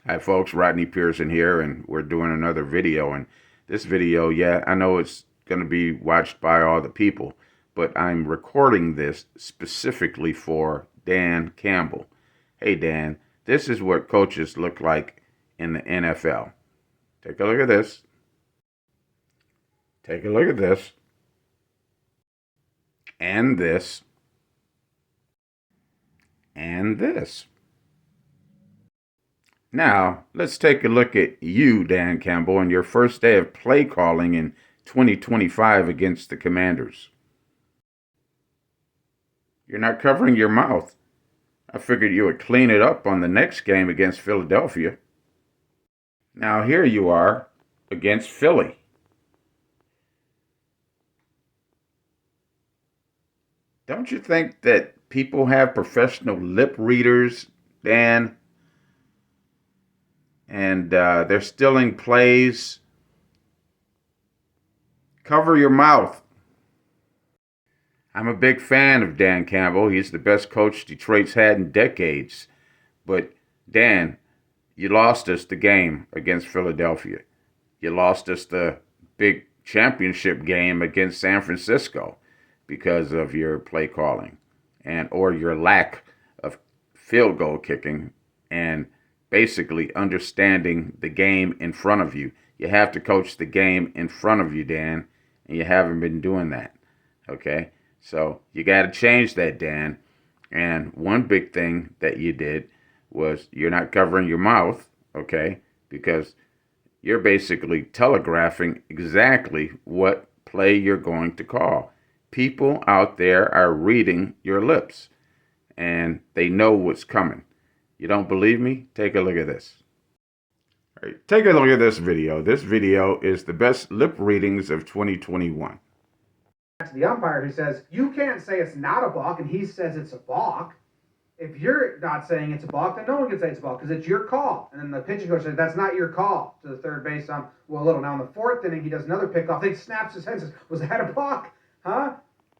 Hi folks, Rodney Pearson here, and we're doing another video. And this video, yeah, I know it's going to be watched by all the people, but I'm recording this specifically for Dan Campbell. Hey Dan, this is what coaches look like in the NFL. Take a look at this. Take a look at this. And this. And this. Now, let's take a look at you, Dan Campbell, on your first day of play calling in 2025 against the Commanders. You're not covering your mouth. I figured you would clean it up on the next game against Philadelphia. Now here you are against Philly. Don't you think that people have professional lip readers, Dan? And they're stealing plays. Cover your mouth. I'm a big fan of Dan Campbell. He's the best coach Detroit's had in decades. But, Dan, you lost us the game against Philadelphia. You lost us the big championship game against San Francisco because of your play calling or your lack of field goal kicking and basically understanding the game in front of you. You have to coach the game in front of you, Dan, and you haven't been doing that, okay? So you got to change that, Dan. And one big thing that you did was you're not covering your mouth, okay, because you're basically telegraphing exactly what play you're going to call. People out there are reading your lips, and they know what's coming. You don't believe me? Take a look at this. All right, take a look at this video. This video is the best lip readings of 2021. To the umpire who says, you can't say it's not a balk, and he says it's a balk. If you're not saying it's a balk, then no one can say it's a balk because it's your call. And then the pitching coach says, that's not your call to the third base. Well, a little. Now in the fourth inning, he does another pickoff. He snaps his head and says, was that a balk? Huh?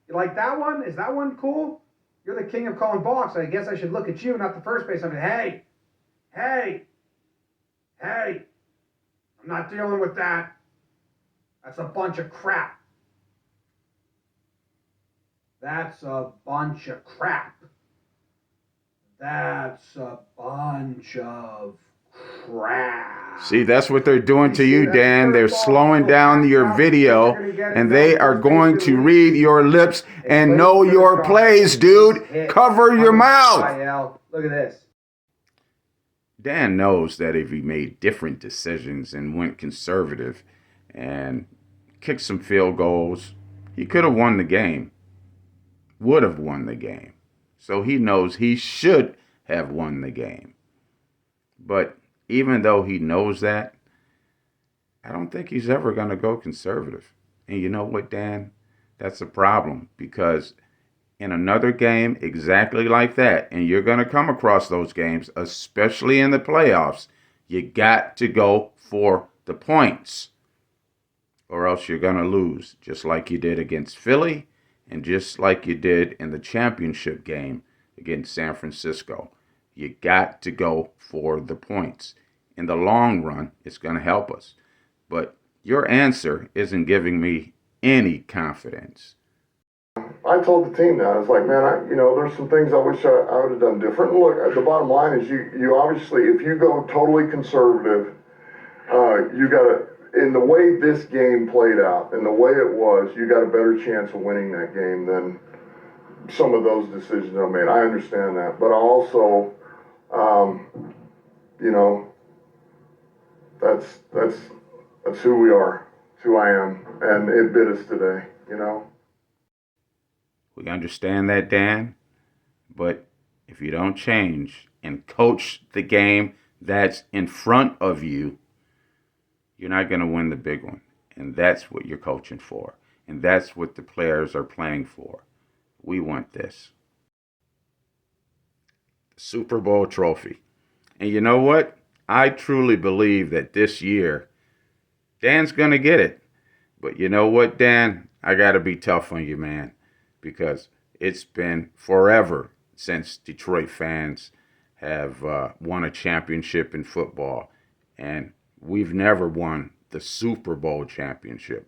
You like that one? Is that one cool? You're the king of calling balks. I guess I should look at you, not the first base. I mean, hey, I'm not dealing with that. That's a bunch of crap. That's a bunch of crap. That's a bunch of crap. See, that's what they're doing to you, Dan. They're slowing down your video, and they are going to read your lips and know your plays, dude. Cover your mouth. Look at this. Dan knows that if he made different decisions and went conservative and kicked some field goals, he could have won the game. Would have won the game. So he knows he should have won the game. But even though he knows that, I don't think he's ever going to go conservative. And you know what, Dan? That's a problem because in another game exactly like that, and you're going to come across those games, especially in the playoffs, you got to go for the points or else you're going to lose, just like you did against Philly and just like you did in the championship game against San Francisco. You got to go for the points. In the long run, it's going to help us. But your answer isn't giving me any confidence. I told the team that. I was like, man, there's some things I wish I would have done different. And look, the bottom line is you obviously, if you go totally conservative, you got to, in the way this game played out, and the way it was, you got a better chance of winning that game than some of those decisions I made. I understand that, but also, that's who we are. It's who I am, and it bit us today. We understand that, Dan, but if you don't change and coach the game that's in front of you, you're not going to win the big one. And that's what you're coaching for. And that's what the players are playing for. We want this. Super Bowl trophy. And you know what? I truly believe that this year, Dan's going to get it. But you know what, Dan? I got to be tough on you, man. Because it's been forever since Detroit fans have won a championship in football, and we've never won the Super Bowl championship.